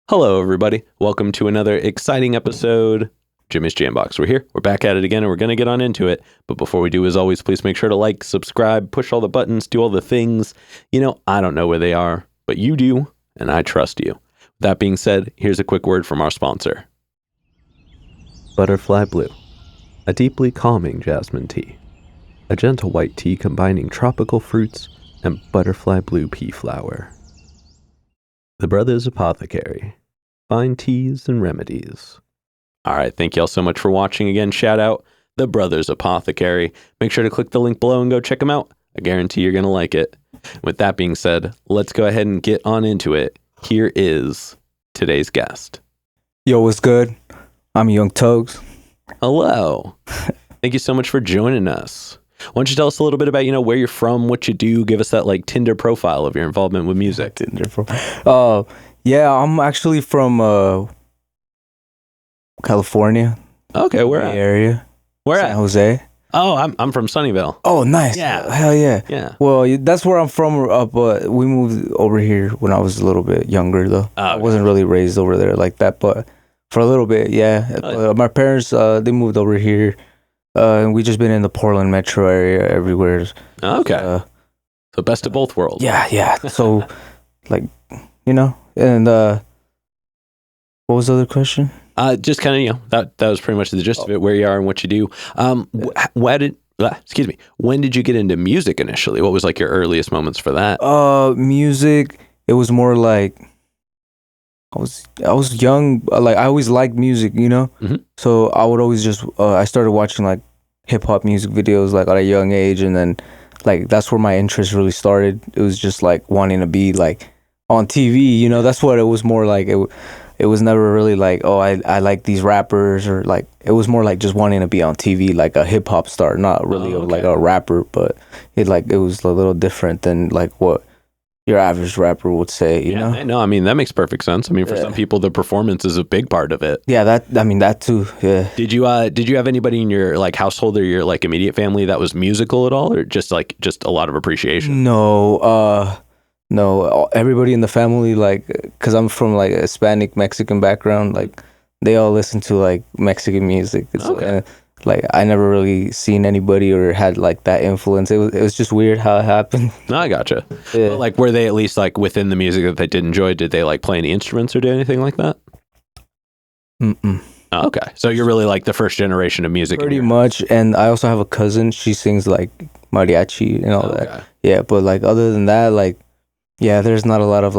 Hello, everybody. Welcome to another exciting episode. Jimmy's JamBox. We're here. We're back at it again, and we're going to get on into it. But before we do, as always, please make sure to like, subscribe, push all the buttons, do all the things. You know, I don't know where they are, but you do, and I trust you. With that being said, here's a quick word from our sponsor. Butterfly Blue, a deeply calming jasmine tea. A gentle white tea combining tropical fruits and butterfly blue pea flower. The Brothers Apothecary. Fine teas and remedies. All right, thank you all so much for watching. Again, shout out The Brothers Apothecary. Make sure to click the link below and go check them out. I guarantee you're going to like it. With that being said, let's go ahead and get on into it. Here is today's guest. Yo, what's good? I'm Young Tokes. Hello. Thank you so much for joining us. Why don't you tell us a little bit about, where you're from, what you do, give us that Tinder profile of your involvement with music. Tinder profile. Yeah, I'm actually from California. Okay, where at? Bay Area. Where San at? Jose. Oh, I'm from Sunnyvale. Oh, nice. Yeah. Hell yeah. Yeah. Well, that's where I'm from, but we moved over here when I was a little bit younger, though. Oh, okay. I wasn't really raised over there like that, but for a little bit, yeah. Oh, yeah. My parents, they moved over here. And we just been in the Portland metro area everywhere. Okay. So best of both worlds. Yeah. So, and what was the other question? Just kind of, that was pretty much the gist of it, where you are and what you do. When did you get into music initially? What was your earliest moments for that? Music, it was more like I was young, I always liked music, Mm-hmm. So I would always just I started watching hip hop music videos at a young age, and then that's where my interest really started. It was just wanting to be on TV, that's what it was more like. It was never really I like these rappers, or it was more just wanting to be on TV, like a hip hop star, not really a rapper, but it was a little different than what your average rapper would say, you know? No, I mean, that makes perfect sense. I mean, for some people, the performance is a big part of it. Yeah, that too, yeah. Did you have anybody in your household or your immediate family that was musical at all, or just a lot of appreciation? No, everybody in the family, because I'm from a Hispanic Mexican background, they all listen to Mexican music. Okay. I never really seen anybody or had that influence. It was just weird how it happened. No, I gotcha. Yeah. But, were they at least within the music that they did enjoy? Did they play any instruments or do anything like that? Mm-mm. Oh, okay, so you're really the first generation of music. Pretty much, and I also have a cousin. She sings mariachi and all that. Yeah, but other than that, yeah, there's not a lot of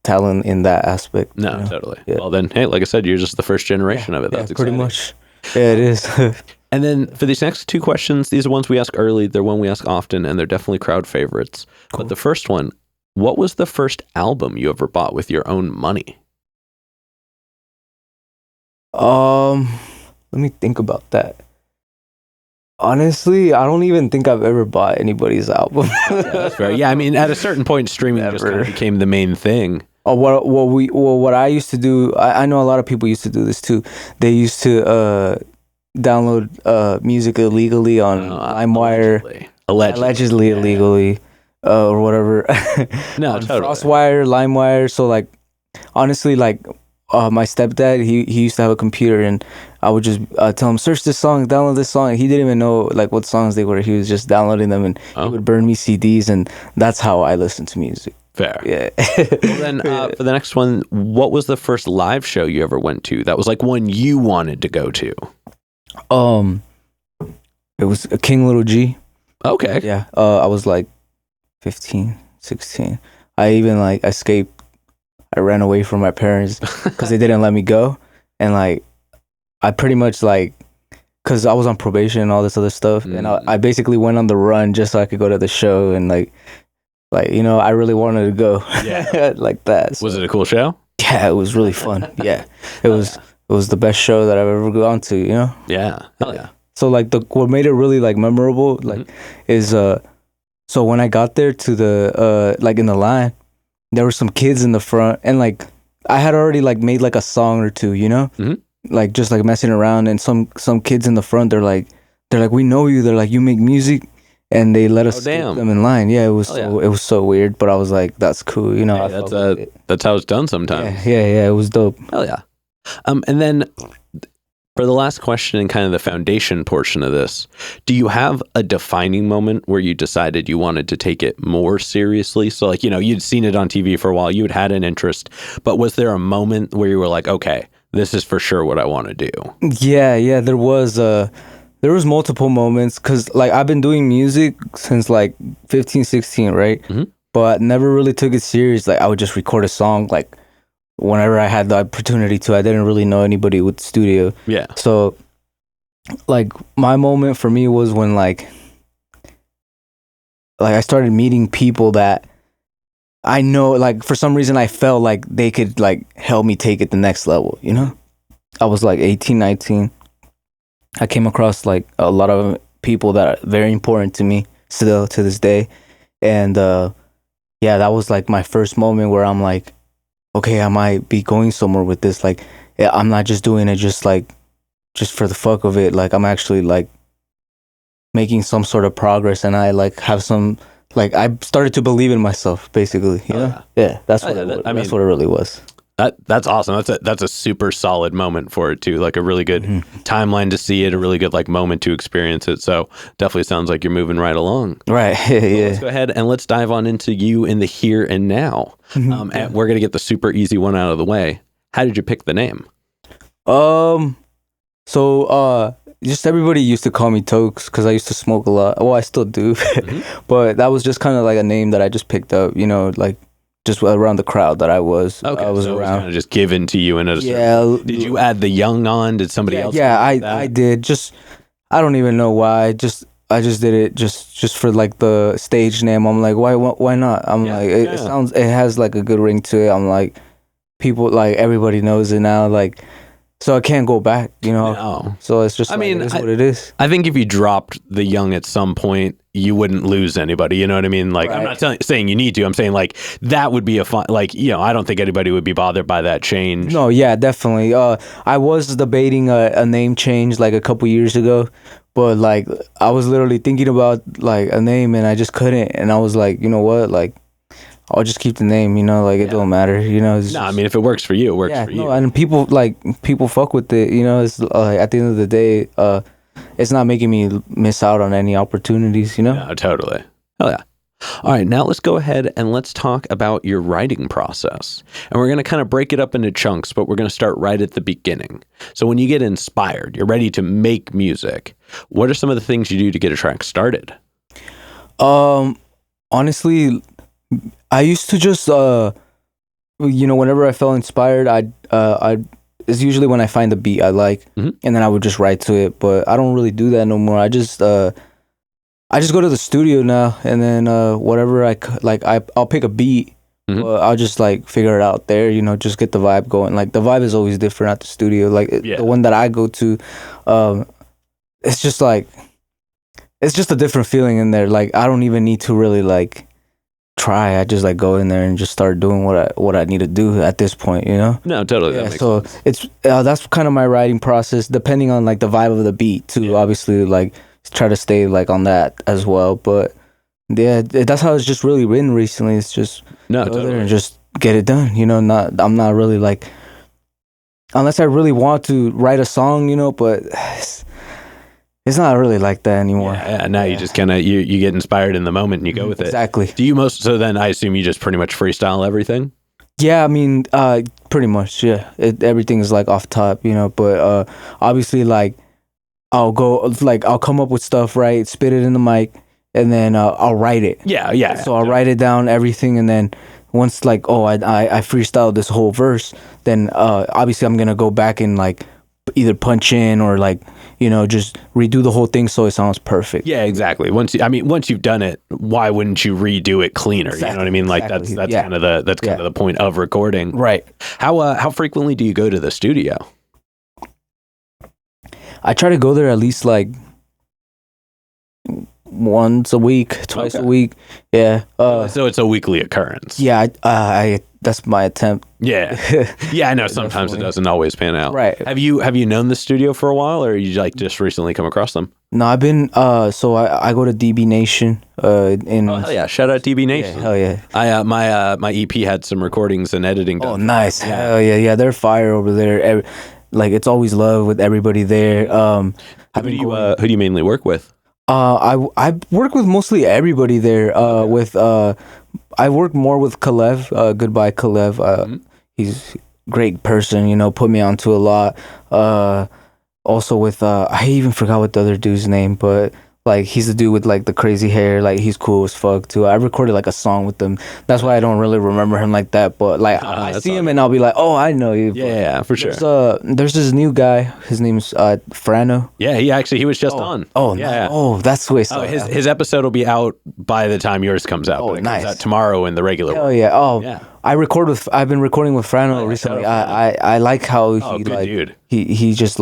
talent in that aspect. No, totally. Yeah. Well, then, hey, like I said, you're just the first generation of it. That's pretty exciting. much. Yeah, it is. And then for these next two questions, these are ones we ask early. They're one we ask often, and they're definitely crowd favorites. Cool. But the first one, what was the first album you ever bought with your own money? Let me think about that. Honestly, I don't even think I've ever bought anybody's album. That's fair. Yeah, I mean, at a certain point, streaming just kind of became the main thing. What I used to do, I know a lot of people used to do this too. They used to download music illegally on LimeWire. Allegedly illegally, or whatever. No, on totally. Frostwire, LimeWire. So honestly, my stepdad, he used to have a computer, and I would just tell him, search this song, download this song. He didn't even know what songs they were. He was just downloading them, and he would burn me CDs, and that's how I listened to music. Fair. Yeah. Well, then for the next one, what was the first live show you ever went to that was one you wanted to go to? It was King Little G. Okay. Yeah. I was 15, 16. I even escaped. I ran away from my parents because they didn't let me go, and I pretty much because I was on probation and all this other stuff, and I basically went on the run just so I could go to the show, and I really wanted to go. Yeah. Like that. So. Was it a cool show? Yeah, it was really fun. Yeah, it was the best show that I've ever gone to. Yeah. Hell yeah. So like what made it really like memorable like is so when I got there to the like in the line, there were some kids in the front, and like I had already like made like a song or two, you know, like just like messing around, and some kids in the front, they're like we know you. They're like, you make music, and they let us skip them in line. Yeah, it was it was so weird, but I was like, that's cool, you know. Hey, that's how it's done sometimes. Yeah, it was dope. Hell yeah. And then for the last question and kind of the foundation portion of this, do you have a defining moment where you decided you wanted to take it more seriously? So like, you know, you'd seen it on TV for a while, you had an interest, but was there a moment where you were like, okay, this is for sure what I want to do? Yeah, there was multiple moments, because like I've been doing music since like 15, 16, right? But never really took it serious. Like I would just record a song like whenever I had the opportunity to. I didn't really know anybody with the studio. Yeah. So like my moment for me was when like I started meeting people that I know, like for some reason I felt like they could like help me take it the next level, you know? I was like 18, 19. I came across like a lot of people that are very important to me still to this day. And yeah, that was like my first moment where I'm like, okay, I might be going somewhere with this. Like, yeah, I'm not just doing it just for the fuck of it. Like, I'm actually like making some sort of progress, and I like have some, like, I started to believe in myself, basically. You know? Yeah, that's what that's what it really was. That's awesome. That's a super solid moment for it too. Like a really good timeline to see it, a really good like moment to experience it. So definitely sounds like you're moving right along. Right. So let's go ahead and let's dive on into you in the here and now. And we're gonna get the super easy one out of the way. How did you pick the name? So just everybody used to call me Tokes because I used to smoke a lot. Well, I still do, but that was just kind of like a name that I just picked up. You know, like. Just around the crowd that I was. Okay, I was so around. It was kind of just given to you in a Did you add the Young on? Did somebody else? Yeah, I did. Just I don't even know why. I just did it just for like the stage name. I'm like, why not? I'm like, it sounds, it has like a good ring to it. I'm like, people, like everybody knows it now. Like, so I can't go back, you know. No. So it's just, it is what it is. I think if you dropped the Young at some point, you wouldn't lose anybody. You know what I mean? Like, right. I'm not saying you need to. I'm saying like that would be a fun. Like, you know, I don't think anybody would be bothered by that change. No, yeah, definitely. I was debating a name change like a couple years ago, but like I was literally thinking about like a name and I just couldn't. And I was like, you know what, like. I'll just keep the name, you know, like it don't matter, you know. No, I mean, if it works for you, it works for you. And people fuck with it, you know. It's like at the end of the day, it's not making me miss out on any opportunities, you know. No, totally. Oh yeah. All right, now let's go ahead and let's talk about your writing process. And we're going to kind of break it up into chunks, but we're going to start right at the beginning. So when you get inspired, you're ready to make music. What are some of the things you do to get a track started? Honestly, I used to just, you know, whenever I felt inspired, it's usually when I find a beat I like, and then I would just write to it. But I don't really do that no more. I just go to the studio now, and then whatever I'll pick a beat. I'll just like figure it out there, you know, just get the vibe going. Like the vibe is always different at the studio. Like the one that I go to, it's just like, it's just a different feeling in there. Like I don't even need to really like try. I just like go in there and just start doing what I need to do at this point, you know. No, totally. Yeah, so sense. It's that's kind of my writing process, depending on like the vibe of the beat too. Obviously, like try to stay like on that as well. But yeah, that's how it's just really written recently. It's just go there and just get it done, you know. I'm not really like, unless I really want to write a song, you know, but it's not really like that anymore. Yeah, now you just kind of you get inspired in the moment and you go with it. Exactly. Do you so then I assume you just pretty much freestyle everything? Yeah, I mean, pretty much, yeah. Everything is like off top, you know, but obviously like I'll come up with stuff, right? Spit it in the mic, and then I'll write it. Yeah. So I'll write it down, everything, and then once like, I freestyled this whole verse, then obviously I'm gonna go back and like either punch in or like, you know, just redo the whole thing so it sounds perfect. Yeah, exactly. Once you've done it, why wouldn't you redo it cleaner? Exactly. You know what I mean? Like that's kind of the point of recording. Right. How frequently do you go to the studio? I try to go there at least like once a week, twice a week. Yeah. So it's a weekly occurrence. Yeah. I that's my attempt. Yeah. Yeah, I know sometimes it doesn't always pan out. Right. Have you known the studio for a while, or you like just recently come across them? No, I've been so I go to DB Nation in Oh hell yeah! Shout out DB Nation. hell yeah. I my EP had some recordings and editing done. Oh nice. Hell yeah. They're fire over there. Like it's always love with everybody there. Who do you mainly work with? I work with mostly everybody there. I work more with Kalev. Goodbye Kalev. He's a great person. You know, put me onto a lot. Also with I even forgot what the other dude's name, but like he's the dude with like the crazy hair. Like he's cool as fuck too. I recorded like a song with him. That's why I don't really remember him like that. But like I see him and I'll be like, oh, I know you. Yeah, for sure. There's this new guy. His name's Frano. Yeah, he was just on. Oh yeah. Oh, that's the way. Oh, his episode will be out by the time yours comes out. Oh, but it nice. comes out tomorrow in the regular. Oh yeah. Oh yeah. I've been recording with Frano recently. I like how he good like dude. He just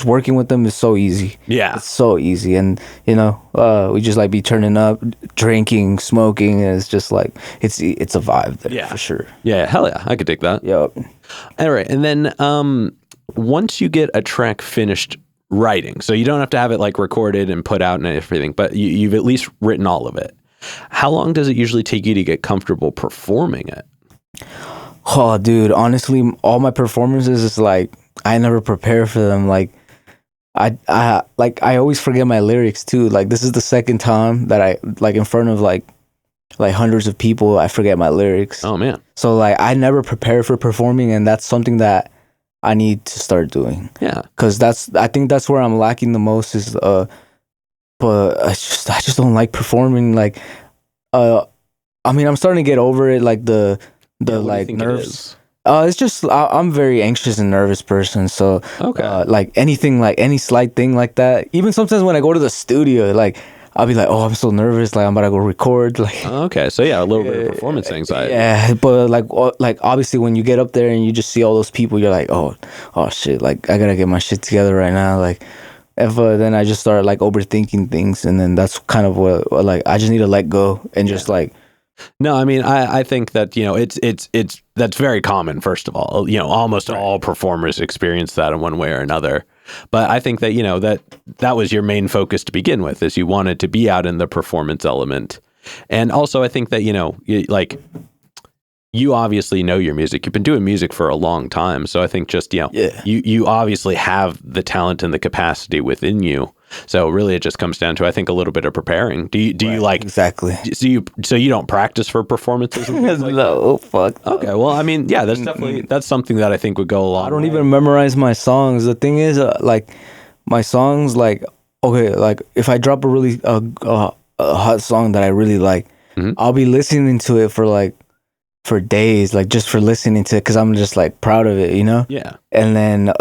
working with them is so easy. Yeah, it's so easy, and you know we just like be turning up, drinking, smoking, and it's just like it's a vibe there for sure. Yeah, hell yeah, I could dig that. Yep. All right, and then once you get a track finished writing, so you don't have to have it like recorded and put out and everything, but you've at least written all of it. How long does it usually take you to get comfortable performing it? Oh, dude, honestly, all my performances is like I never prepare for them. Like I always forget my lyrics too. Like this is the second time that I like in front of like hundreds of people I forget my lyrics. Oh man. So like I never prepare for performing, and that's something that I need to start doing. Yeah. Cuz I think that's where I'm lacking the most is but I just don't like performing like I mean, I'm starting to get over it like the like nerves. It's just I'm a very anxious and nervous person, so like anything, like any slight thing like that. Even sometimes when I go to the studio, like I'll be like, oh, I'm so nervous, like I'm about to go record. Like okay, so yeah, a little bit of performance anxiety. Yeah, but like obviously when you get up there and you just see all those people, you're like, oh shit, like I gotta get my shit together right now. Like if then I just start like overthinking things, and then that's kind of what like I just need to let go and just like. No, I mean, I think that, you know, it's that's very common, first of all. You know, almost all performers experience that in one way or another. But I think that, you know, that was your main focus to begin with, is you wanted to be out in the performance element. And also, I think that, you know, you obviously know your music. You've been doing music for a long time. So I think just, you know, you obviously have the talent and the capacity within you. So really it just comes down to, I think, a little bit of preparing. Do you like... Exactly. So you don't practice for performances? No, fuck. Okay, well, I mean, yeah, that's something that I think would go a long way. I don't even memorize my songs. The thing is, like, my songs, like, okay, like, if I drop a really a hot song that I really like, I'll be listening to it for days, like, just for listening to it, because I'm just, like, proud of it, you know? Yeah. And then,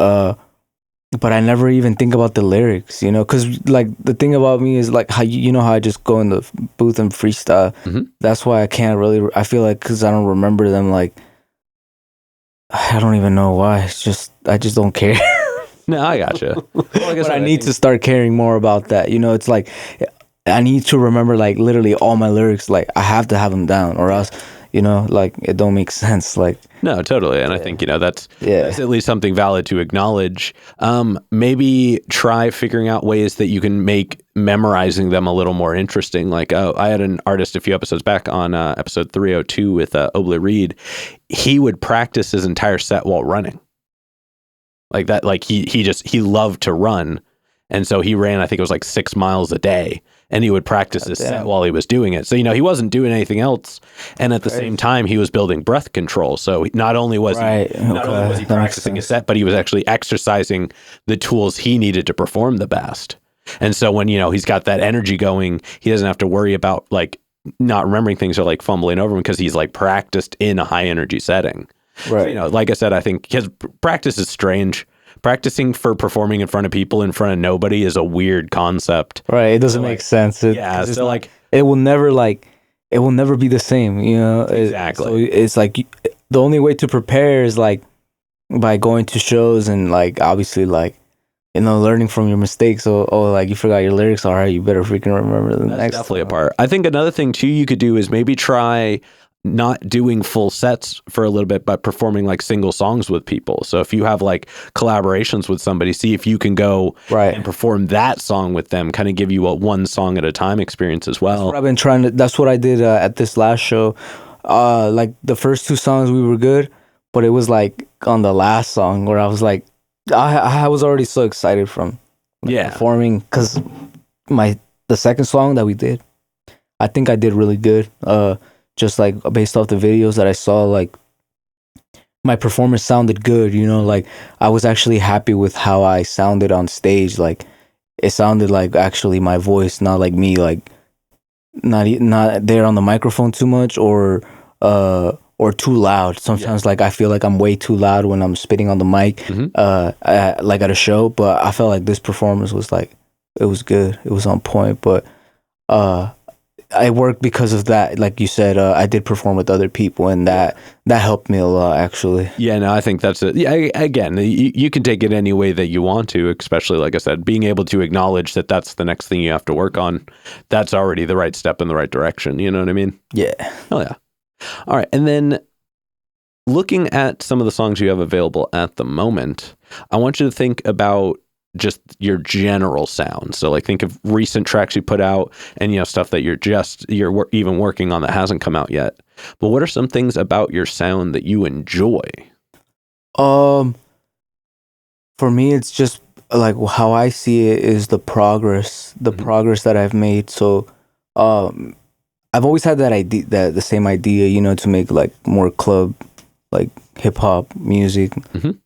but I never even think about the lyrics, you know, because like the thing about me is like how you know how I just go in the booth and freestyle. That's why I can't really. I feel like because I don't remember them. Like I don't even know why. It's just I just don't care. No, I gotcha. But I need to start caring more about that. You know, it's like I need to remember like literally all my lyrics. Like I have to have them down, or else. You know, like it don't make sense. Like no, totally, and I think, you know, that's at least something valid to acknowledge. Maybe try figuring out ways that you can make memorizing them a little more interesting. Like, I had an artist a few episodes back on episode 302 with Obla Reed. He would practice his entire set while running. Like that, like he loved to run, and so he ran. I think it was like 6 miles a day. And he would practice his set while he was doing it. So, you know, he wasn't doing anything else. And at the same time, he was building breath control. So not only was he practicing his set, but he was actually exercising the tools he needed to perform the best. And so when, you know, he's got that energy going, he doesn't have to worry about like not remembering things or like fumbling over them, because he's like practiced in a high energy setting. Right. So, you know, like I said, I think his practice is strange. Practicing for performing in front of people in front of nobody is a weird concept. Right. It doesn't make sense. So like it will never be the same, you know? Exactly. So it's like the only way to prepare is like by going to shows and like obviously like learning from your mistakes. So, like you forgot your lyrics. All right, you better freaking remember the That's next. definitely a part. I think another thing too you could do is maybe try not doing full sets for a little bit, but performing like single songs with people. So if you have like collaborations with somebody, see if you can go and perform that song with them, kind of give you a one song at a time experience as well. That's what I've been trying to. That's what I did at this last show. Like the first 2 songs we were good, but it was like on the last song where I was like, I was already so excited from performing, because the second song that we did, I think I did really good. Just like based off the videos that I saw, like my performance sounded good, like I was actually happy with how I sounded on stage. Like it sounded like actually my voice, not like me, like not there on the microphone too much or too loud. Sometimes like I feel like I'm way too loud when I'm spitting on the mic, like at a show, but I felt like this performance was like, it was good. It was on point, but I worked because of that. Like you said, I did perform with other people, and that helped me a lot, actually. Yeah, no, I think that's it. Yeah, again, you can take it any way that you want to, especially, like I said, being able to acknowledge that that's the next thing you have to work on. That's already the right step in the right direction. You know what I mean? Yeah. Oh, yeah. All right. And then looking at some of the songs you have available at the moment, I want you to think about just your general sound. So like think of recent tracks you put out and, stuff that you're even working on that hasn't come out yet. But what are some things about your sound that you enjoy? For me, it's just like how I see it is the progress that I've made. So, I've always had that idea, the same idea, to make like more club, like hip hop music,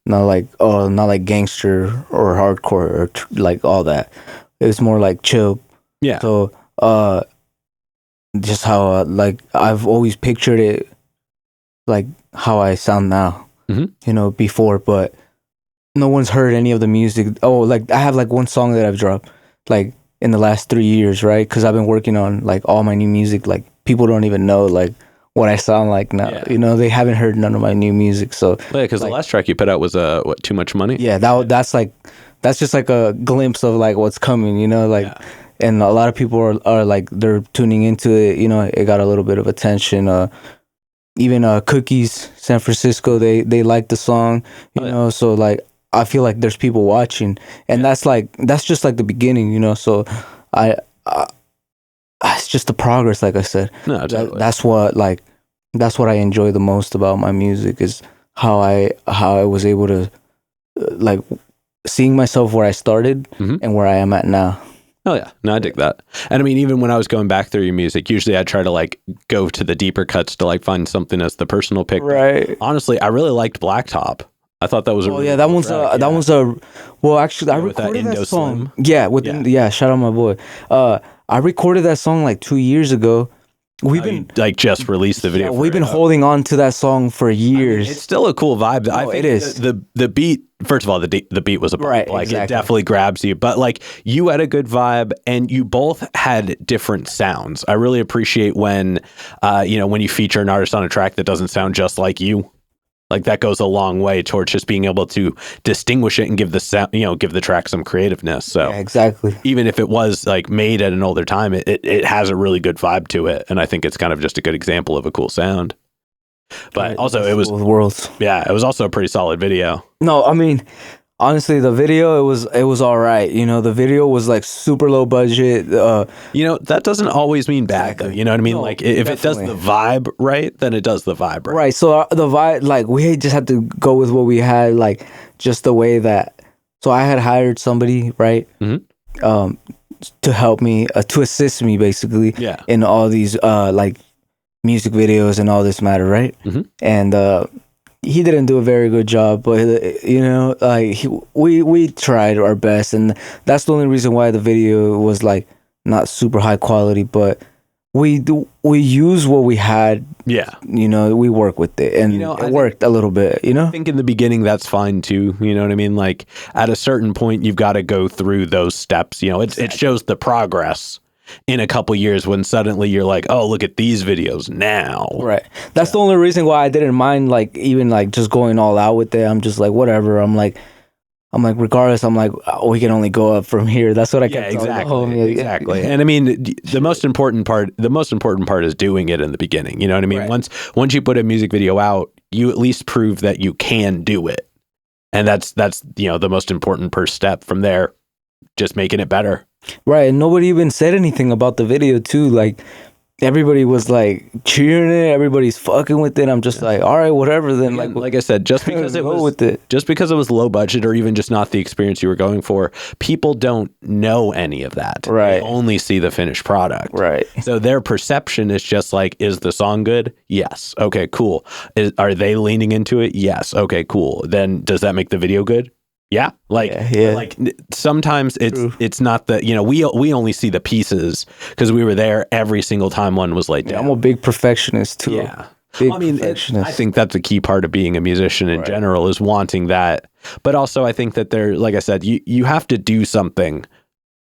not like gangster or hardcore or like all that. It was more like chill. Yeah. So, just how like I've always pictured it, like how I sound now, before, but no one's heard any of the music. Oh, like I have like one song that I've dropped, like in the last 3 years, right? Because I've been working on like all my new music. Like people don't even know like what I sound like now. Yeah. They haven't heard none of my new music. So yeah, because like, the last track you put out was what, Too Much Money? Yeah, that's just like a glimpse of like what's coming. And a lot of people are like they're tuning into it. It got a little bit of attention. Even Cookies San Francisco, they like the song. So like I feel like there's people watching, and that's just like the beginning. So it's just the progress, like I said. No, totally. That's what I enjoy the most about my music, is how I was able to like seeing myself where I started and where I am at now. Oh yeah, no, I dig that. And I mean, even when I was going back through your music, usually I try to like go to the deeper cuts to like find something as the personal pick. Right. Honestly, I really liked Blacktop. I thought that was that one's well, actually I recorded that song. Shout out my boy. I recorded that song like 2 years ago. We've been like just released the video. We've been holding on to that song for years. It's still a cool vibe. I think it is. The beat. First of all, the beat was a bump. Right. Like exactly. It definitely grabs you. But like you had a good vibe, and you both had different sounds. I really appreciate when, when you feature an artist on a track that doesn't sound just like you. Like that goes a long way towards just being able to distinguish it and give the sound, give the track some creativeness. So yeah, exactly. Even if it was like made at an older time, it has a really good vibe to it, and I think it's kind of just a good example of a cool sound. But also, it was worlds. Yeah, it was also a pretty solid video. No, I mean, honestly, the video it was all right. The video was like super low budget. That doesn't always mean bad though. You know what I mean? No, like if definitely. It does the vibe right, then it does the vibe right. Right. So the vibe, like we just had to go with what we had, like just the way that. So I had hired somebody, right? To help me, to assist me, basically. Yeah. In all these like music videos and all this matter, right? And he didn't do a very good job, but we tried our best, and that's the only reason why the video was like not super high quality, but we use what we had. Yeah, we work with it, and it worked a little bit. I think in the beginning that's fine too. You know what I mean? Like at a certain point, you've got to go through those steps. It shows the progress in a couple years when suddenly you're like, oh, look at these videos now. Right. That's the only reason why I didn't mind like even like just going all out with it. I'm just like, whatever. I'm I'm like, regardless, I'm like, oh, we can only go up from here. That's what I Yeah, kept telling the exactly, homie. exactly. And I mean, the most important part is doing it in the beginning. You know what I mean? Right. Once you put a music video out, you at least prove that you can do it, and that's the most important first step. From there, just making it better. Right, and nobody even said anything about the video too. Like everybody was like cheering it. Everybody's fucking with it. I'm just like, all right, whatever. Then Like I said, just because it go was with it. just because it was low budget or even just not the experience you were going for, people don't know any of that. Right. They only see the finished product. Right. So their perception is just like, is the song good? Yes. Okay, cool. Are they leaning into it? Yes. Okay, cool. Then does that make the video good? Yeah. Like sometimes it's not the, we only see the pieces because we were there every single time one was laid down. I'm a big perfectionist too. Yeah. Big I mean, perfectionist. I think that's a key part of being a musician in general is wanting that. But also I think that like I said, you have to do something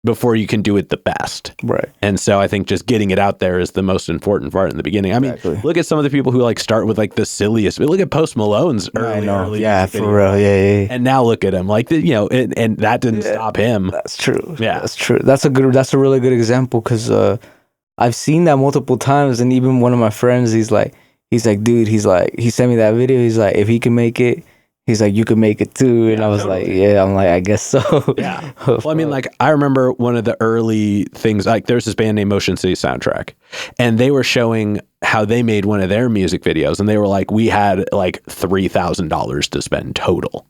before you can do it the best. Right. And so I think just getting it out there is the most important part in the beginning. I mean, look at some of the people who like start with like the silliest. Look at Post Malone's early yeah, for real. Yeah. And now look at him. Like, and that didn't stop him. That's true. Yeah. That's true. That's a really good example because I've seen that multiple times. And even one of my friends, he's like, dude, he sent me that video. He's like, if he can make it, he's like, you can make it too. And I was like, yeah, I'm like, I guess so. Yeah. Well, I mean, like, I remember one of the early things, like, there's this band named Motion City Soundtrack, and they were showing how they made one of their music videos. And they were like, we had like $3,000 to spend total.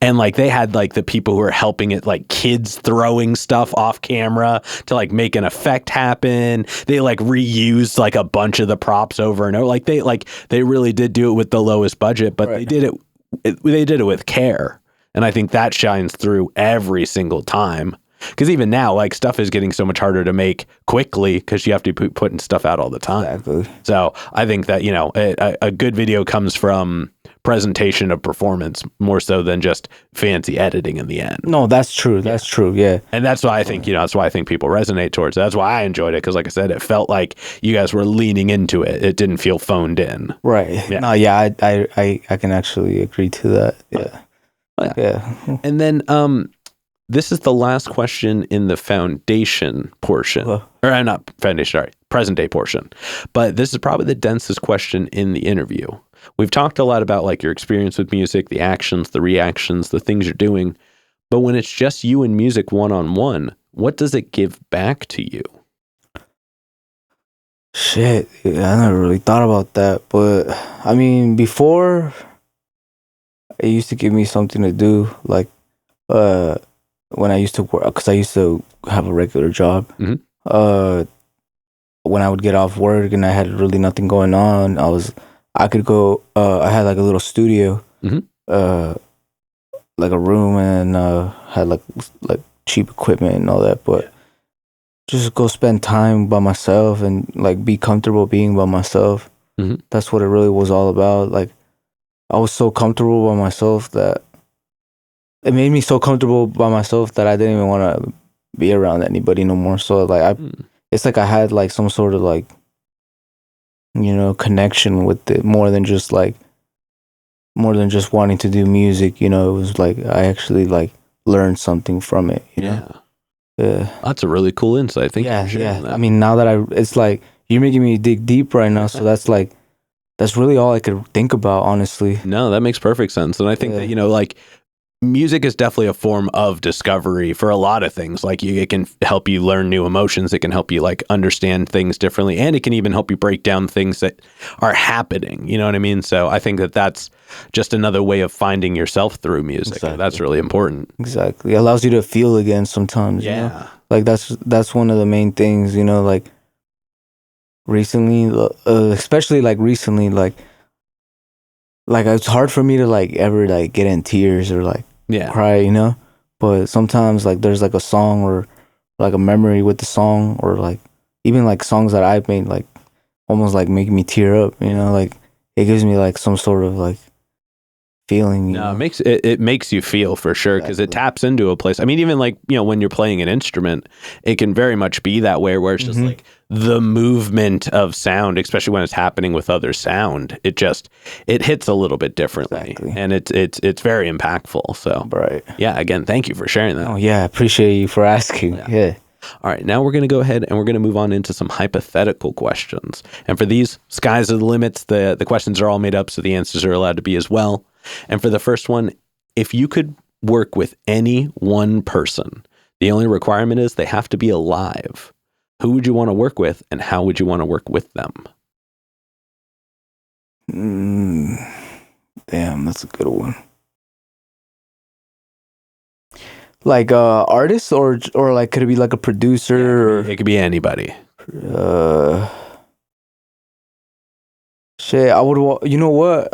And like they had like the people who were helping it, like kids throwing stuff off camera to like make an effect happen. They like reused like a bunch of the props over and over. Like they really did do it with the lowest budget, but they did it with care. And I think that shines through every single time. Because even now, like stuff is getting so much harder to make quickly because you have to be putting stuff out all the time. Exactly. So I think that, a good video comes from presentation of performance more so than just fancy editing in the end. No, that's true. That's true. Yeah. And that's why I think, that's why I think people resonate towards it. That's why I enjoyed it. Because like I said, it felt like you guys were leaning into it. It didn't feel phoned in. Right. Yeah. No, yeah, I can actually agree to that. Yeah. Yeah. And then, this is the last question in the foundation portion. Or not foundation, sorry, present day portion. But this is probably the densest question in the interview. We've talked a lot about like your experience with music, the actions, the reactions, the things you're doing. But when it's just you and music one-on-one, what does it give back to you? Shit, I never really thought about that. But I mean, before, it used to give me something to do. Like, when I used to work, because I used to have a regular job. Mm-hmm. When I would get off work and I had really nothing going on, I could go. I had like a little studio, mm-hmm. Like a room, and had like cheap equipment and all that. But just go spend time by myself and like be comfortable being by myself. Mm-hmm. That's what it really was all about. Like I was so comfortable by myself that it made me so comfortable by myself that I didn't even want to be around anybody no more. So like it's like I had like some sort of like, connection with it more than just wanting to do music. It was like I actually like learned something from it. Yeah. That's a really cool insight. Thank you for sharing that. I mean, now that it's like you're making me dig deep right now. So that's really all I could think about, honestly. No, that makes perfect sense. And I think that, like music is definitely a form of discovery for a lot of things. Like it can help you learn new emotions. It can help you like understand things differently. And it can even help you break down things that are happening. You know what I mean? So I think that that's just another way of finding yourself through music. Exactly. That's really important. Exactly. It allows you to feel again sometimes. Yeah. Like that's one of the main things, like recently, especially like recently, like it's hard for me to like ever like get in tears or like cry, but sometimes like there's like a song or like a memory with the song or like even like songs that I've made like almost like make me tear up, like it gives me like some sort of like feeling. You No, know? it makes you feel for sure because it taps into a place. I mean, even like, you know, when you're playing an instrument, it can very much be that way where it's just like the movement of sound, especially when it's happening with other sound. It hits a little bit differently, and it's very impactful. So, yeah, again, thank you for sharing that. Oh yeah, I appreciate you for asking. Yeah. All right, now we're going to go ahead and we're going to move on into some hypothetical questions. And for these, sky's are the limits. The questions are all made up, so the answers are allowed to be as well. And for the first one, if you could work with any one person, the only requirement is they have to be alive. Who would you want to work with, and how would you want to work with them? Damn, that's a good one. Like artist or like could it be like a producer? It could be anybody. Shit, I would. You know what?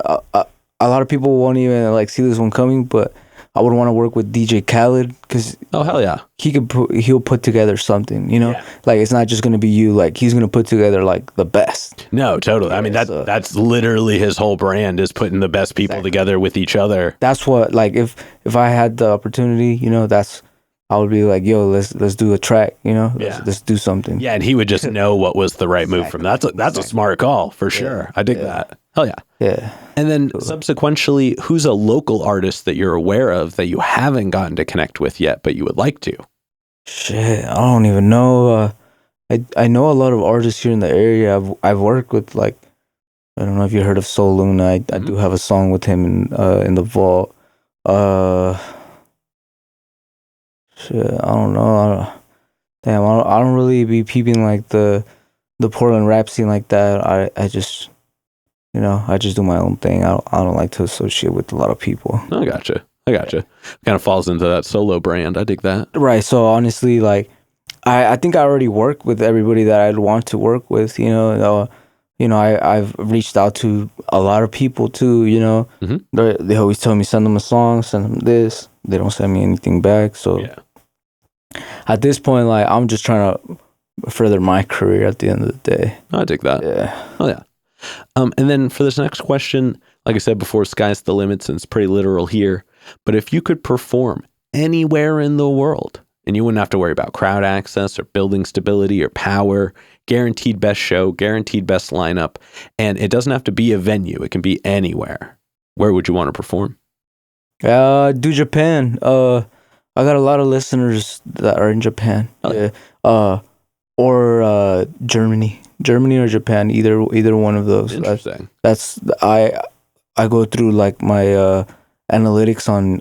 A lot of people won't even like see this one coming, but I would want to work with DJ Khaled because oh hell yeah, he'll put together something. You know, like it's not just gonna be you. Like he's gonna put together like the best. No, totally. I mean that's literally his whole brand is putting the best people together with each other. That's what like if I had the opportunity, you know, I would be like, yo, let's do a track, you know, let's do something. Yeah, and he would just know what was the right move from that. That's a smart call for sure. I dig that. Hell yeah. Yeah. And then subsequently, who's a local artist that you're aware of that you haven't gotten to connect with yet, but you would like to? Shit, I don't even know. I know a lot of artists here in the area. I've worked with like, I don't know if you heard of Soul Luna. I do have a song with him in the vault. Shit, I don't know. Damn, I don't really be peeping like the Portland rap scene like that. I just, you know, I just do my own thing. I don't like to associate with a lot of people. I gotcha. Kind of falls into that solo brand. I dig that. Right. So honestly, like, I think I already work with everybody that I'd want to work with. You know, I've reached out to a lot of people too. You know, they always tell me send them a song, send them this. They don't send me anything back. So at this point, like, I'm just trying to further my career. At the end of the day, I dig that. Yeah. Oh yeah. And then for this next question, like I said before, sky's the limit, and it's pretty literal here. But if you could perform anywhere in the world, and you wouldn't have to worry about crowd access or building stability or power, guaranteed best show, guaranteed best lineup, and it doesn't have to be a venue, it can be anywhere, where would you want to perform? Do Japan. I got a lot of listeners that are in Japan. Or Germany or Japan, either one of those. Interesting. That's I go through like my analytics on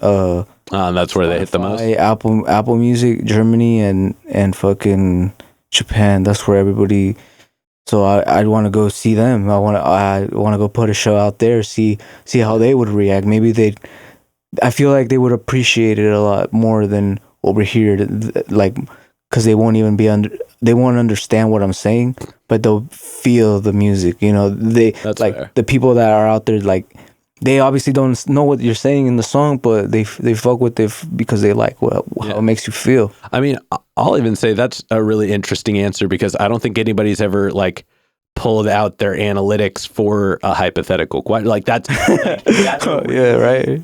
that's where they hit the most. Apple Music, Germany and fucking Japan. That's where everybody. So I'd want to go see them. I want to go put a show out there. See how they would react. Maybe I feel like they would appreciate it a lot more than over here. Like, because they won't even they won't understand what I'm saying, but they'll feel the music. You know, That's like fair. The people that are out there, like, they obviously don't know what you're saying in the song, but they fuck with it because they like how it makes you feel. I mean, I'll even say that's a really interesting answer because I don't think anybody's ever like pulled out their analytics for a hypothetical question. Like that's right.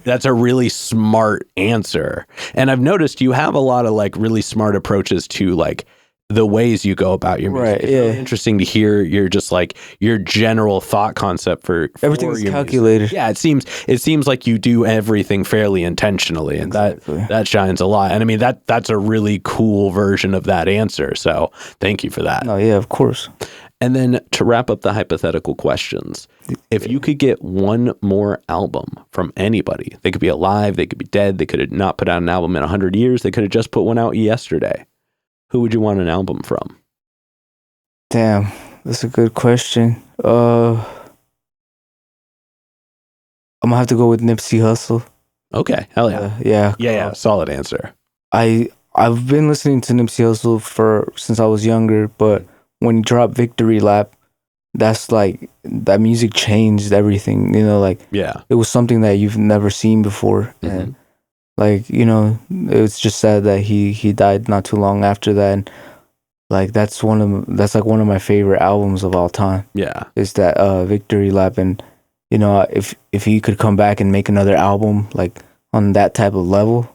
That's a really smart answer. And I've noticed you have a lot of like really smart approaches to like the ways you go about your music. Right, it's really interesting to hear your just like your general thought concept for everything's your calculated. Music. Yeah, it seems like you do everything fairly intentionally, and that shines a lot. And I mean that's a really cool version of that answer. So thank you for that. No, yeah, of course. And then to wrap up the hypothetical questions, if you could get one more album from anybody, they could be alive, they could be dead, they could have not put out an album in 100 years, they could have just put one out yesterday. Who would you want an album from? Damn, that's a good question. I'm gonna have to go with Nipsey Hussle. Okay, hell yeah. Yeah. Solid answer. I've been listening to Nipsey Hussle since I was younger, but when he dropped Victory Lap, that's like, that music changed everything, you know, like, it was something that you've never seen before. And like, you know, it's just sad that he died not too long after that. And like, that's like one of my favorite albums of all time. Yeah. Is that Victory Lap. And you know, if he could come back and make another album like on that type of level,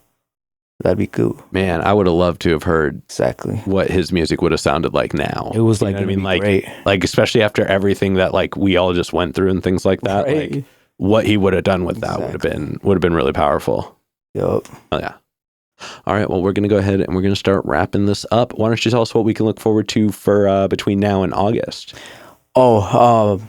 that'd be cool. Man, I would have loved to have heard Exactly what his music would have sounded like now. It was like, I mean, like, great. like especially after everything that like we all just went through and things like that. Right. Like, what he would have done with that would have been really powerful. Yup. Oh yeah. All right. Well, we're gonna go ahead and we're gonna start wrapping this up. Why don't you tell us what we can look forward to for between now and August? Oh,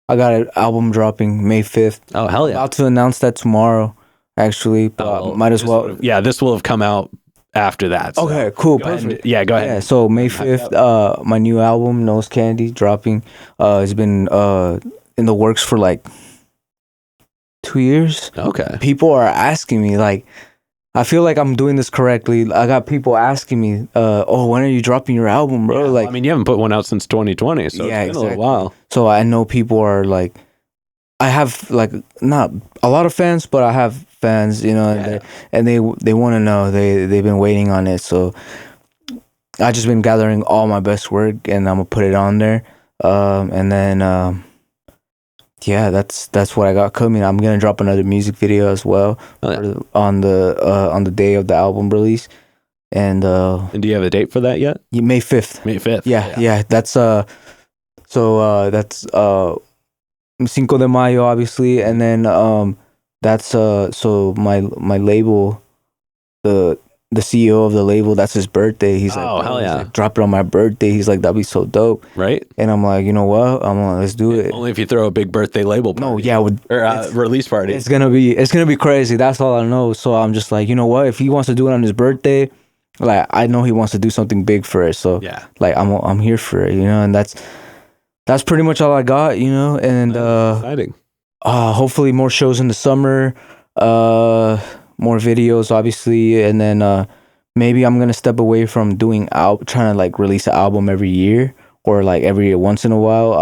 I got an album dropping May 5th. Oh hell yeah! About to announce that tomorrow, actually. But might as well. This will have come out after that. So okay, cool, perfect. Yeah, go ahead. Yeah, so May 5th, my new album Nose Candy dropping. It's been in the works for like 2 years. Okay. People are asking me like, I feel like I'm doing this correctly. I got people asking me, "Oh, when are you dropping your album, bro?" Yeah, like, I mean, you haven't put one out since 2020, so yeah, it's been a little while. So I know people are like, I have like not a lot of fans, but I have fans, you know, and they want to know. They've been waiting on it, so I just been gathering all my best work, and I'm gonna put it on there, and then. Yeah, that's what I got coming. I'm gonna drop another music video as well on the day of the album release, and do you have a date for that yet? May 5th. May 5th. Yeah. That's that's Cinco de Mayo, obviously, and then that's so my label, the CEO of the label, that's his birthday. He's like, oh hell yeah, like, drop it on my birthday. He's like, that'd be so dope, right? And I'm like, you know what? I'm like, let's do it. Only if you throw a big birthday label party. No, yeah, or release party. It's gonna be crazy. That's all I know. So I'm just like, you know what? If he wants to do it on his birthday, like I know he wants to do something big for it. So yeah, like I'm here for it, you know. And that's pretty much all I got, you know. And exciting. Hopefully more shows in the summer. More videos, obviously, and then maybe I'm gonna step away from trying to like release an album every year or like every once in a while.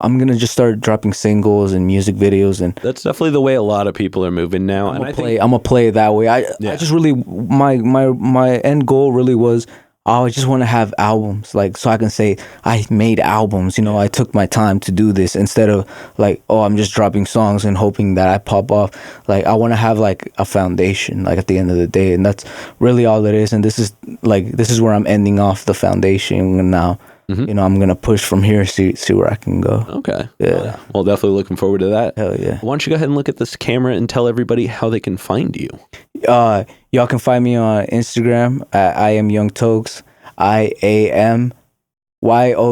I'm gonna just start dropping singles and music videos, and that's definitely the way a lot of people are moving now. I'm gonna play it that way. I just really my end goal really was, I just want to have albums, like, so I can say I made albums, you know. I took my time to do this instead of like, oh, I'm just dropping songs and hoping that I pop off. Like, I want to have like a foundation, like at the end of the day, and that's really all it is. And this is where I'm ending off the foundation, and now you know, I'm gonna push from here, see where I can go. Okay. Yeah. Well, definitely looking forward to that. Hell yeah. Why don't you go ahead and look at this camera and tell everybody how they can find you? Y'all can find me on Instagram at I am Young Tokes. IAM YOUNGTOKES.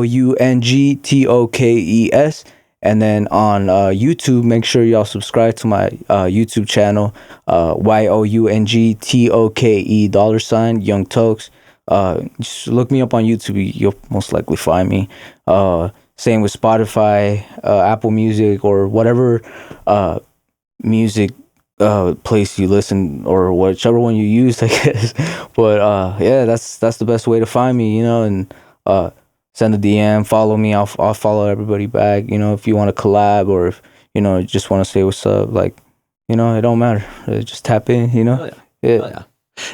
And then on YouTube, make sure y'all subscribe to my YouTube channel, YOUNGTOKE $ Young Tokes. Just look me up on YouTube, you'll most likely find me. Same with Spotify, Apple Music, or whatever music place you listen, or whichever one you use, I guess. But yeah, that's the best way to find me, you know. And send a DM, follow me. I'll follow everybody back, you know. If you want to collab, or if you know, just want to say what's up, like, you know, it don't matter. Just tap in, you know. Oh, yeah. Oh, yeah.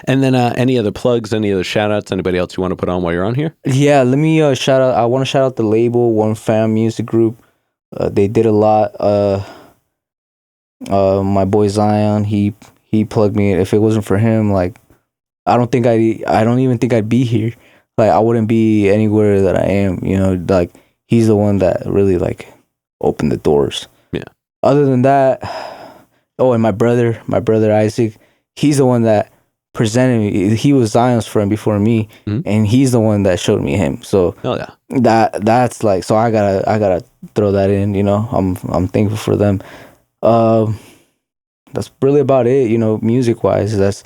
And then any other plugs, any other shout outs, anybody else you want to put on while you're on here? Yeah, let me shout out. I want to shout out the label, One Fam Music Group. They did a lot. My boy Zion, he plugged me. If it wasn't for him, like, I don't even think I'd be here. Like, I wouldn't be anywhere that I am, you know. Like, he's the one that really like opened the doors. Yeah. Other than that, oh, and my brother Isaac, he's the one that presented me. He was Zion's friend before me, and he's the one that showed me him. So yeah, that's like, so I gotta throw that in, you know. I'm thankful for them. That's really about it, you know, music wise. That's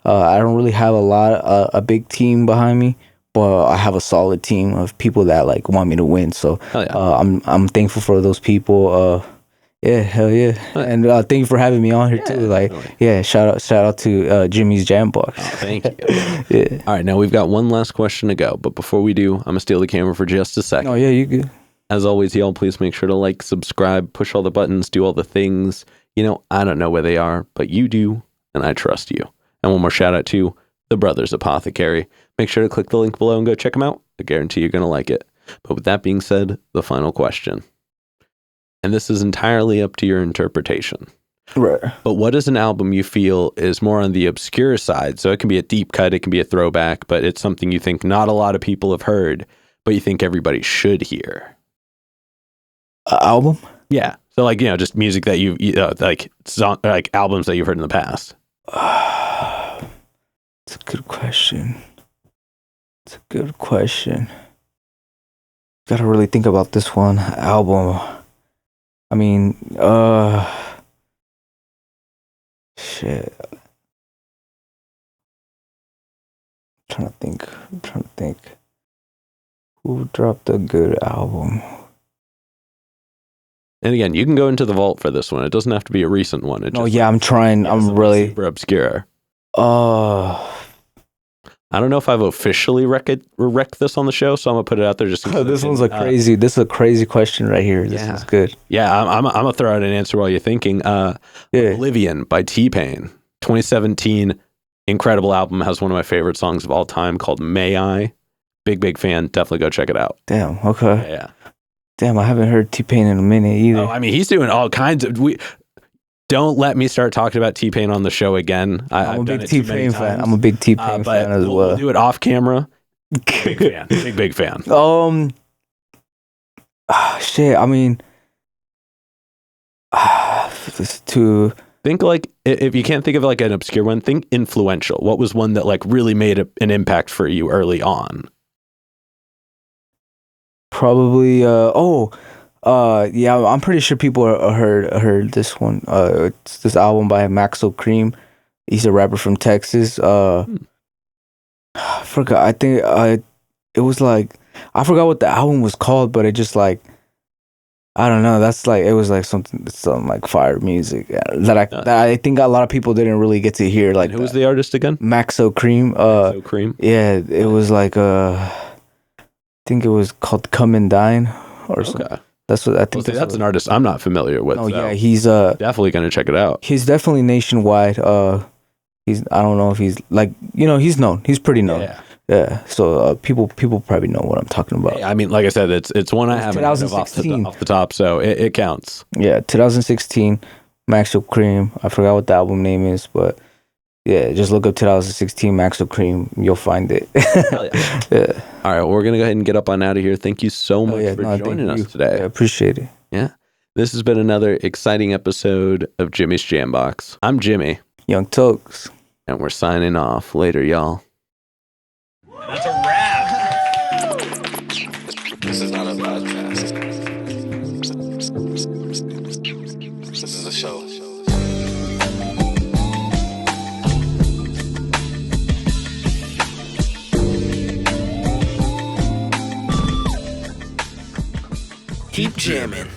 I don't really have a big team behind me, but I have a solid team of people that like want me to win. So I'm thankful for those people. Yeah, hell yeah. And thank you for having me on here too. Like, yeah, shout out to Jimmy's JamBox. Oh, thank you. Yeah. All right, now we've got one last question to go, but before we do, I'm gonna steal the camera for just a second. Oh yeah, you good. As always, y'all, please make sure to like, subscribe, push all the buttons, do all the things. You know, I don't know where they are, but you do, and I trust you. And one more shout out to the Brothers Apothecary. Make sure to click the link below and go check them out. I guarantee you're gonna like it. But with that being said, the final question. and this is entirely up to your interpretation. Right. But what is an album you feel is more on the obscure side? So it can be a deep cut, it can be a throwback, but it's something you think not a lot of people have heard, but you think everybody should hear. Album? Yeah. So like, just music that like albums that you've heard in the past. It's a good question. Gotta really think about this one. Album. I mean, shit. I'm trying to think. Who dropped a good album? And again, you can go into the vault for this one. It doesn't have to be a recent one. I'm trying. I'm really super obscure. Uh, I don't know if I've officially wrecked this on the show, so I'm gonna put it out there just. This one's crazy. This is a crazy question right here. This is good. Yeah, I'm gonna throw out an answer while you're thinking. Oblivion by T-Pain, 2017, incredible album. Has one of my favorite songs of all time called "May I." Big fan. Definitely go check it out. Damn. Okay. Yeah. Damn, I haven't heard T-Pain in a minute either. Oh, I mean, he's doing all kinds of. Don't let me start talking about T-Pain on the show again. I'm a big T-Pain fan. I'm a big T-Pain fan as well. We'll do it off camera. Big fan. Big fan. Shit. I mean, this too. Think like if you can't think of like an obscure one, think influential. What was one that like really made an impact for you early on? Probably. Yeah, I'm pretty sure people heard this one. It's this album by Maxo Cream. He's a rapper from Texas. I forgot. I think it was like, I forgot what the album was called, but it just like, I don't know. That's like, it was like something like fire music that I think a lot of people didn't really get to hear. Like, and who was the artist again? Maxo Cream. Maxo Cream. Yeah, it was like I think it was called "Come and Dine" or something. That's what I think. That's an artist I'm not familiar with. Oh yeah, he's definitely gonna check it out. He's definitely nationwide. I don't know if he's like, he's known. He's pretty known. Yeah. So people probably know what I'm talking about. I mean, like I said, it's one I haven't heard of off the top, so it counts. Yeah, 2016, Maxo Cream. I forgot what the album name is, but yeah, just look up 2016 Maxo Cream. You'll find it. Hell yeah. Yeah. All right, well, we're going to go ahead and get up on out of here. Thank you so much for joining us today. I appreciate it. Yeah. This has been another exciting episode of Jimmy's JamBox. I'm Jimmy. Young Tokes. And we're signing off. Later, y'all. That's a wrap. This is not a podcast. This is a show. Keep jamming.